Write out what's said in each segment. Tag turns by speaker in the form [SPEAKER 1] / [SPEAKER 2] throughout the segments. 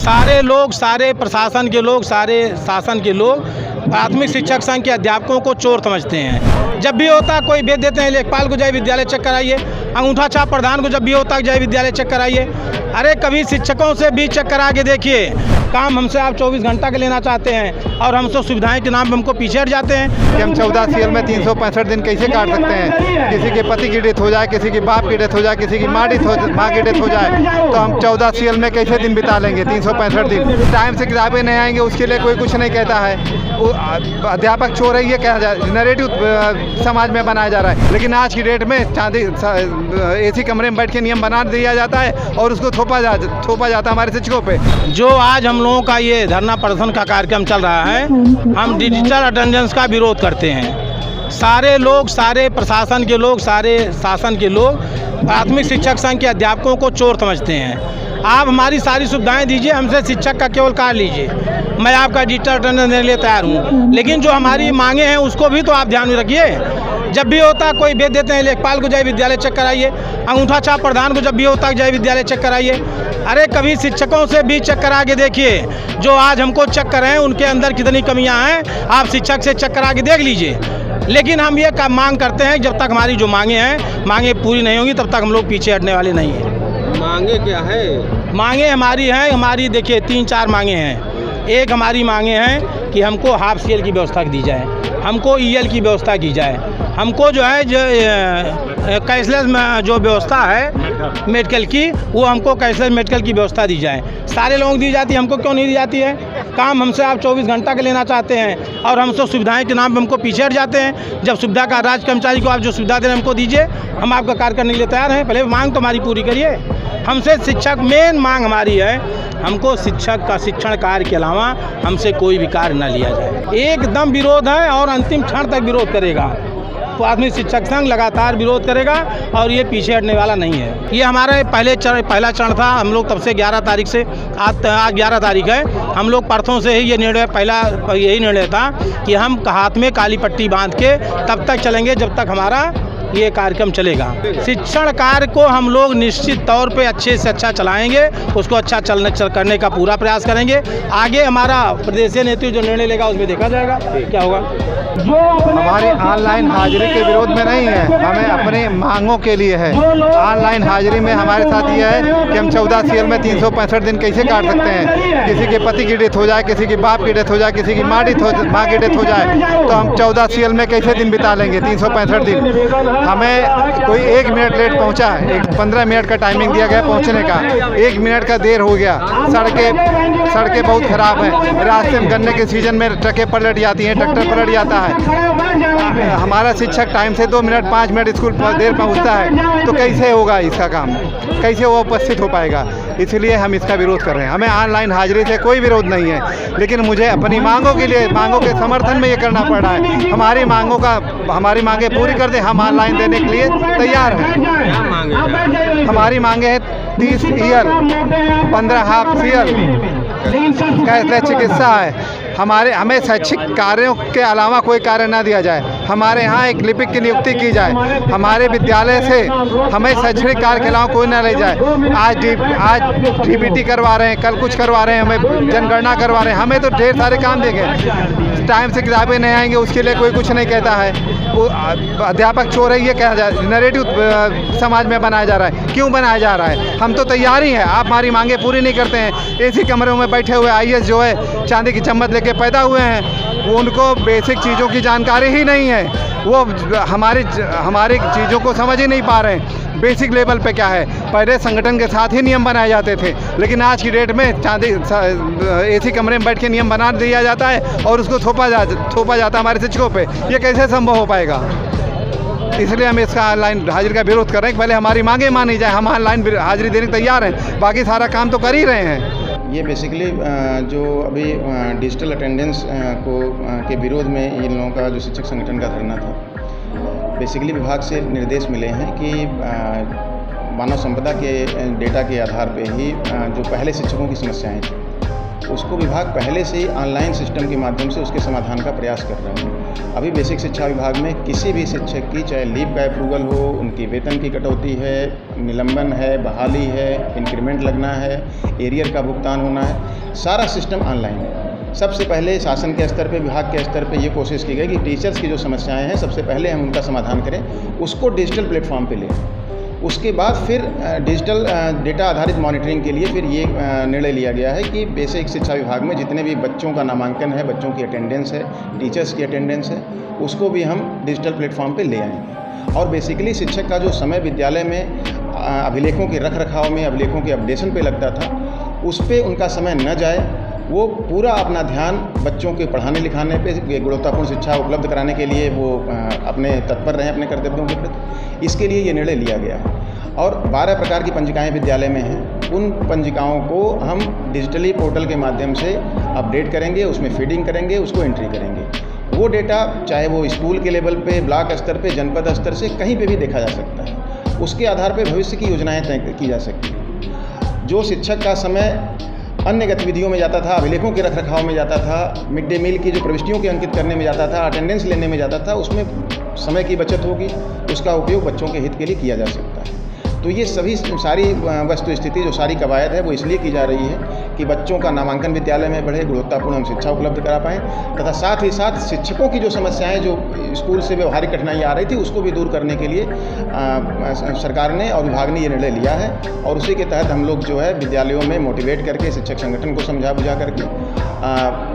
[SPEAKER 1] सारे लोग, सारे प्रशासन के लोग, सारे शासन के लोग प्राथमिक शिक्षक संघ के अध्यापकों को चोर समझते हैं। जब भी होता कोई भेज देते हैं लेखपाल को जाए विद्यालय चेक कराइए, अंगूठा छाप प्रधान को जब भी होता जाए विद्यालय चेक कराइए। अरे कभी शिक्षकों से भी चेक करा के देखिए। काम हमसे आप 24 घंटा का लेना चाहते हैं और हमसे सुविधाएं के नाम पे हमको पीछे हट जाते हैं
[SPEAKER 2] कि हम 14 CL में 365 दिन कैसे काट सकते हैं। किसी के पति की डेथ हो जाए, किसी की बाप की डेथ हो जाए, किसी की माँ की डेथ हो जाए, तो हम 14 CL में कैसे दिन बिता लेंगे 365 दिन। टाइम से किताबें नहीं आएंगे उसके लिए कोई कुछ नहीं कहता है। अध्यापक चोर है ये कहा जाए, नैरेटिव समाज में बनाया जा रहा है। लेकिन आज की डेट में AC कमरे में बैठ के नियम बना दिया जाता है और उसको थोपा जाता है हमारे शिक्षकों पे।
[SPEAKER 1] जो आज हम लोगों का ये धरना प्रदर्शन का कार्यक्रम चल रहा है, हम डिजिटल अटेंडेंस का विरोध करते हैं। सारे लोग, सारे प्रशासन के लोग, सारे शासन के लोग प्राथमिक शिक्षक संघ के अध्यापकों को चोर समझते हैं। आप हमारी सारी सुविधाएं दीजिए, हमसे शिक्षक का केवल कार्ड लीजिए, मैं आपका डिजिटल अटेंडेंस देने के लिए तैयार हूँ। लेकिन जो हमारी मांगे हैं उसको भी तो आप ध्यान में रखिए। जब भी होता कोई भेज देते हैं लेखपाल को जाए विद्यालय चेक कराइए, अंगूठा छाप प्रधान को जब भी होता जाए विद्यालय चेक कराइए। अरे कभी शिक्षकों से भी चेक करा के देखिए। जो आज हमको चेक कर रहे हैं उनके अंदर कितनी कमियां हैं, आप शिक्षक से चेक करा के देख लीजिए। लेकिन हम ये मांग करते हैं, जब तक हमारी जो मांगे पूरी नहीं होंगी तब तक हम लोग पीछे हटने वाले नहीं हैं।
[SPEAKER 3] मांगे क्या है?
[SPEAKER 1] मांगे हमारी देखिए 3-4 मांगे हैं। एक हमारी मांगे हैं कि हमको हाफ CL की व्यवस्था दी जाए, हमको EL की व्यवस्था की जाए, हमको जो है कैशलेस जो व्यवस्था है मेडिकल की, वो हमको कैशलेस मेडिकल की व्यवस्था दी जाए। सारे लोगों को दी जाती है, हमको क्यों नहीं दी जाती है? काम हमसे आप 24 घंटा का लेना चाहते हैं और हमसे सुविधाएं के नाम पे हमको पीछे हट जाते हैं। जब सुविधा का राज्य कर्मचारी को आप जो सुविधा दे रहे हैं हमको दीजिए, हम आपका कार्य करने के लिए तैयार हैं। पहले मांग तो हमारी पूरी करिए। हमसे शिक्षक, मेन मांग हमारी है, हमको शिक्षक का शिक्षण कार्य के अलावा हमसे कोई भी कार्य न लिया जाए। एकदम विरोध है और अंतिम क्षण तक विरोध करेगा। प्राथमिक शिक्षक संघ लगातार विरोध करेगा और ये पीछे हटने वाला नहीं है। ये हमारा पहला चरण था। हम लोग तब से 11 तारीख से आज 11 तारीख है, हम लोग परसों से ही ये निर्णय, पहला यही निर्णय था कि हम हाथ में काली पट्टी बांध के तब तक चलेंगे जब तक हमारा ये कार्यक्रम चलेगा। शिक्षण कार्य को हम लोग निश्चित तौर पे अच्छे से अच्छा चलाएंगे, उसको अच्छा करने का पूरा प्रयास करेंगे। आगे हमारा प्रदेशीय नेतृत्व जो निर्णय लेगा उसमें देखा जाएगा क्या होगा।
[SPEAKER 2] हमारी ऑनलाइन हाजिरी के विरोध में नहीं है, हमें अपने मांगों के लिए है। ऑनलाइन हाजिरी में हमारे साथ ये है कि हम 14 CL में 365 दिन कैसे काट सकते हैं। किसी के पति की डेथ हो जाए, किसी की बाप की डेथ हो जाए, किसी की माँ की डेथ हो जाए, तो हम 14 CL में कैसे दिन बिता लेंगे 365 दिन। हमें कोई 1 मिनट लेट पहुंचा, 15 मिनट का टाइमिंग दिया गया पहुंचने का, 1 मिनट का देर हो गया। सड़कें बहुत ख़राब हैं, रास्ते में गन्ने के सीजन में ट्रकें पलट जाती हैं, ट्रैक्टर पलट जाता है। हमारा शिक्षक टाइम से 2 मिनट 5 मिनट स्कूल देर पहुंचता है, तो कैसे होगा इसका काम, कैसे वो उपस्थित हो पाएगा। इसलिए हम इसका विरोध कर रहे हैं। हमें ऑनलाइन हाजिरी से कोई विरोध नहीं है, लेकिन मुझे अपनी मांगों के समर्थन में ये करना पड़ रहा है। हमारी मांगे पूरी कर दें, हम ऑनलाइन देने के लिए तैयार हैं। हमारी मांगे हैं 30 EL, 15 हाफ CL, कैशलेस चिकित्सा है। हमें शैक्षिक कार्यों के अलावा कोई कार्य ना दिया जाए। हमारे यहाँ एक लिपिक की नियुक्ति की जाए। हमारे विद्यालय से हमें शैक्षणिक कार्य के अलावा कोई ना ले जाए। आज DBT करवा रहे हैं, कल कुछ करवा रहे हैं, हमें जनगणना करवा रहे हैं, हमें तो ढेर सारे काम देंगे। टाइम से किताबें नहीं आएंगे उसके लिए कोई कुछ नहीं कहता है। वो अध्यापक चोर है ये कहा जाए, नैरेटिव समाज में बनाया जा रहा है। क्यों बनाया जा रहा है? हम तो तैयार ही हैं, आप हमारी मांगे पूरी नहीं करते हैं। AC कमरों में बैठे हुए IAS जो है चांदी की चम्मच लेके पैदा हुए हैं, उनको बेसिक चीज़ों की जानकारी ही नहीं है। वो हमारी चीज़ों को समझ ही नहीं पा रहे हैं। बेसिक लेवल पे क्या है, पहले संगठन के साथ ही नियम बनाए जाते थे, लेकिन आज की डेट में AC कमरे में बैठ के नियम बना दिया जाता है और उसको थोपा जाता है हमारे शिक्षकों पे। ये कैसे संभव हो पाएगा? इसलिए हम इसका ऑनलाइन हाजिरी का विरोध कर रहे हैं। पहले हमारी मांगे मानी जाए, हम ऑनलाइन हाजिरी देने तैयार हैं, बाकी सारा काम तो कर ही रहे हैं।
[SPEAKER 4] ये बेसिकली जो अभी डिजिटल अटेंडेंस के विरोध में इन लोगों का जो शिक्षक संगठन का धरना था, बेसिकली विभाग से निर्देश मिले हैं कि मानव संपदा के डेटा के आधार पे ही जो पहले शिक्षकों की समस्याएं थी उसको विभाग पहले से ही ऑनलाइन सिस्टम के माध्यम से उसके समाधान का प्रयास कर रहे हैं। अभी बेसिक शिक्षा विभाग में किसी भी शिक्षक की चाहे लीव का अप्रूवल हो, उनकी वेतन की कटौती है, निलंबन है, बहाली है, इंक्रीमेंट लगना है, एरियर का भुगतान होना है, सारा सिस्टम ऑनलाइन है। सबसे पहले शासन के स्तर पे, विभाग के स्तर पे ये कोशिश की गई कि टीचर्स की जो समस्याएं हैं सबसे पहले हम उनका समाधान करें, उसको डिजिटल प्लेटफॉर्म पे लें। उसके बाद फिर डिजिटल डेटा आधारित मॉनिटरिंग के लिए फिर ये निर्णय लिया गया है कि बेसिक शिक्षा विभाग में जितने भी बच्चों का नामांकन है, बच्चों की अटेंडेंस है, टीचर्स की अटेंडेंस है, उसको भी हम डिजिटल प्लेटफॉर्म पे ले आएंगे। और बेसिकली शिक्षक का जो समय विद्यालय में अभिलेखों के रख रखाव में, अभिलेखों के अपडेशन पे लगता था, उस पर उनका समय न जाए, वो पूरा अपना ध्यान बच्चों के पढ़ाने लिखाने पे, गुणवत्तापूर्ण शिक्षा उपलब्ध कराने के लिए वो अपने तत्पर रहें अपने कर्तव्यों के प्रति। इसके लिए ये निर्णय लिया गया है। और 12 प्रकार की पंजिकाएं विद्यालय में हैं, उन पंजिकाओं को हम डिजिटली पोर्टल के माध्यम से अपडेट करेंगे, उसमें फीडिंग करेंगे, उसको एंट्री करेंगे। वो डेटा चाहे वो स्कूल के लेवल पे, ब्लॉक स्तर पे, जनपद स्तर से कहीं पे भी देखा जा सकता है। उसके आधार पर भविष्य की योजनाएँ तय की जा सकती हैं। जो शिक्षक का समय अन्य गतिविधियों में जाता था, अभिलेखों के रखरखाव में जाता था, मिड डे मील की जो प्रविष्टियों के अंकित करने में जाता था, अटेंडेंस लेने में जाता था, उसमें समय की बचत होगी, उसका उपयोग बच्चों के हित के लिए किया जा सकता है। तो ये सभी सारी वस्तु स्थिति, जो सारी कवायद है, वो इसलिए की जा रही है कि बच्चों का नामांकन विद्यालय में बढ़े, गुणवत्तापूर्ण हम शिक्षा उपलब्ध करा पाएँ, तथा साथ ही साथ शिक्षकों की जो समस्याएं, जो स्कूल से व्यवहारिक कठिनाइयाँ आ रही थी, उसको भी दूर करने के लिए सरकार ने और विभाग ने ये निर्णय लिया है। और उसी के तहत हम लोग जो है विद्यालयों में मोटिवेट करके, शिक्षक संगठन को समझा बुझा करके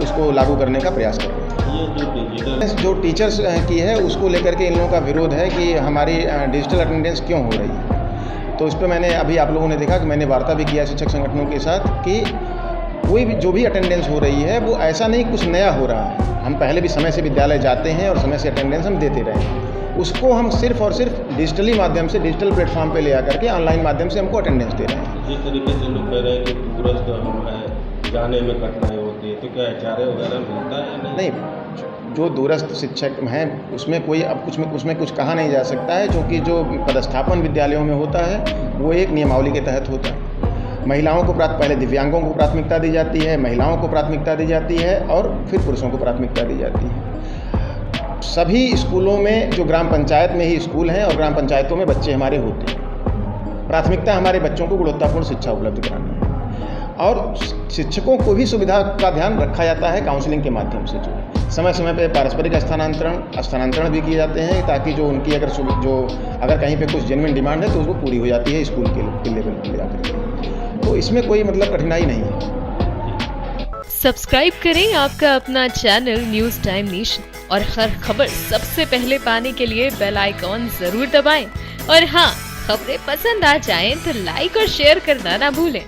[SPEAKER 4] उसको लागू करने का प्रयास कर रहे हैं। ये जो टीचर्स की है, उसको लेकर के इन लोगों का विरोध है कि हमारी डिजिटल अटेंडेंस क्यों हो रही है। तो इस पर मैंने अभी आप लोगों ने देखा कि मैंने वार्ता भी किया शिक्षक संगठनों के साथ कि कोई भी जो भी अटेंडेंस हो रही है, वो ऐसा नहीं कुछ नया हो रहा है। हम पहले भी समय से विद्यालय जाते हैं और समय से अटेंडेंस हम देते रहे हैं। उसको हम सिर्फ और सिर्फ डिजिटली माध्यम से, डिजिटल प्लेटफॉर्म पे ले आकर के ऑनलाइन माध्यम से हमको अटेंडेंस दे रहे हैं।
[SPEAKER 3] जिस तरीके से लोग कह रहे हैं कि दूरस्थ हम है, जाने में कठिनाई होती है, तो क्या HRA वगैरह मिलता है?
[SPEAKER 4] नहीं, जो दूरस्थ शिक्षक हैं उसमें कोई अब उसमें कुछ कहा नहीं जा सकता है, क्योंकि जो पदस्थापन विद्यालयों में होता है वो एक नियमावली के तहत होता है। महिलाओं को पहले दिव्यांगों को प्राथमिकता दी जाती है, महिलाओं को प्राथमिकता दी जाती है और फिर पुरुषों को प्राथमिकता दी जाती है। सभी स्कूलों में, जो ग्राम पंचायत में ही स्कूल हैं और ग्राम पंचायतों में बच्चे हमारे होते हैं, प्राथमिकता हमारे बच्चों को गुणवत्तापूर्ण शिक्षा उपलब्ध कराना है। और शिक्षकों को भी सुविधा का ध्यान रखा जाता है काउंसलिंग के माध्यम से। जो समय समय पे पारस्परिक स्थानांतरण भी किए जाते हैं, ताकि जो उनकी अगर कहीं पे कुछ जेन्युइन डिमांड है तो वो पूरी हो जाती है स्कूल के लेवल पर ले जाकर। तो इसमें कोई कठिनाई नहीं है।
[SPEAKER 5] सब्सक्राइब करें आपका अपना चैनल न्यूज़ टाइम नेशन और हर खबर सबसे पहले पाने के लिए बेल आइकॉन जरूर दबाएं। और हाँ, खबरें पसंद आ जाएं तो लाइक और शेयर करना ना भूलें।